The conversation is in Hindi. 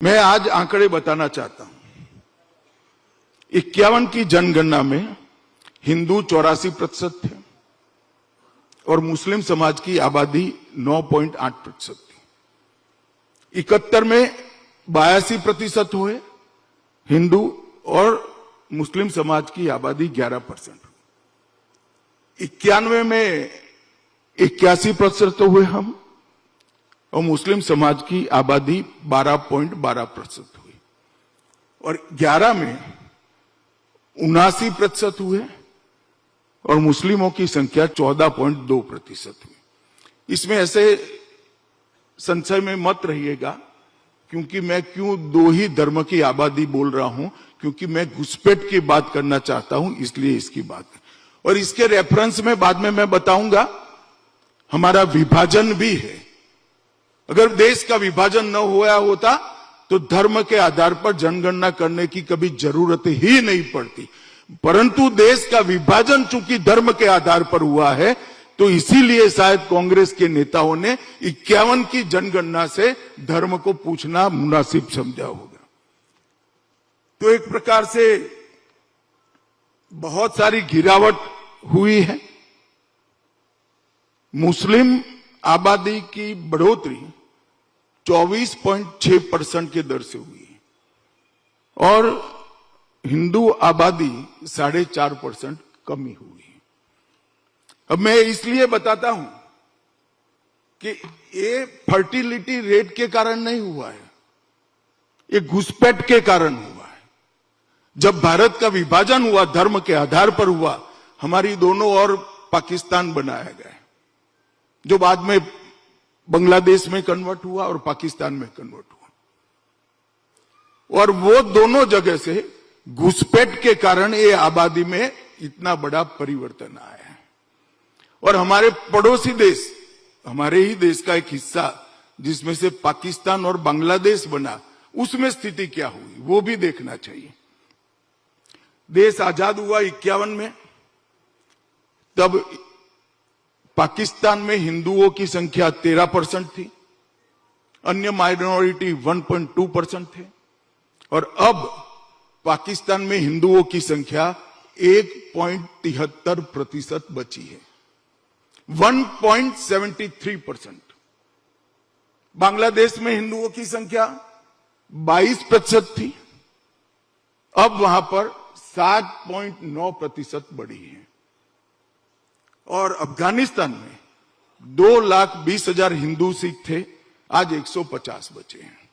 मैं आज आंकड़े बताना चाहता हूं। 51 की जनगणना में हिंदू 84% थे और मुस्लिम समाज की आबादी 9.8% थी। 71 में 82% हुए हिंदू और मुस्लिम समाज की आबादी 11%। 91 में 81% हुए हम और मुस्लिम समाज की आबादी 12.12% हुई और 11 में 79% हुए और मुस्लिमों की संख्या 14.2% हुई। इसमें ऐसे संशय में मत रहिएगा क्योंकि मैं क्यों दो ही धर्म की आबादी बोल रहा हूं, क्योंकि मैं घुसपैठ की बात करना चाहता हूं, इसलिए इसकी बात और इसके रेफरेंस में बाद में मैं बताऊंगा। हमारा विभाजन भी है। अगर देश का विभाजन न हुआ होता तो धर्म के आधार पर जनगणना करने की कभी जरूरत ही नहीं पड़ती, परंतु देश का विभाजन चूंकि धर्म के आधार पर हुआ है तो इसीलिए शायद कांग्रेस के नेताओं ने 51 की जनगणना से धर्म को पूछना मुनासिब समझा होगा। तो एक प्रकार से बहुत सारी गिरावट हुई है। मुस्लिम आबादी की बढ़ोतरी 24.6% के दर से हुई है और हिंदू आबादी 4.5% कमी हुई। अब मैं इसलिए बताता हूं कि ये फर्टिलिटी रेट के कारण नहीं हुआ है, ये घुसपैठ के कारण हुआ है। जब भारत का विभाजन हुआ धर्म के आधार पर हुआ, हमारी दोनों ओर पाकिस्तान बनाया गया जो बाद में बांग्लादेश में कन्वर्ट हुआ और पाकिस्तान में कन्वर्ट हुआ और वो दोनों जगह से घुसपैठ के कारण ये आबादी में इतना बड़ा परिवर्तन आया है। और हमारे पड़ोसी देश, हमारे ही देश का एक हिस्सा जिसमें से पाकिस्तान और बांग्लादेश बना, उसमें स्थिति क्या हुई वो भी देखना चाहिए। देश आजाद हुआ 51 में, तब पाकिस्तान में हिंदुओं की संख्या 13% थी, अन्य माइनॉरिटी 1.2% थे और अब पाकिस्तान में हिंदुओं की संख्या 1.73% बची है, 1.73%। बांग्लादेश में हिंदुओं की संख्या 22% थी, अब वहां पर 7.9% बढ़ी है और अफगानिस्तान में 2,20,000 हिंदू सिख थे, आज 150 बचे हैं।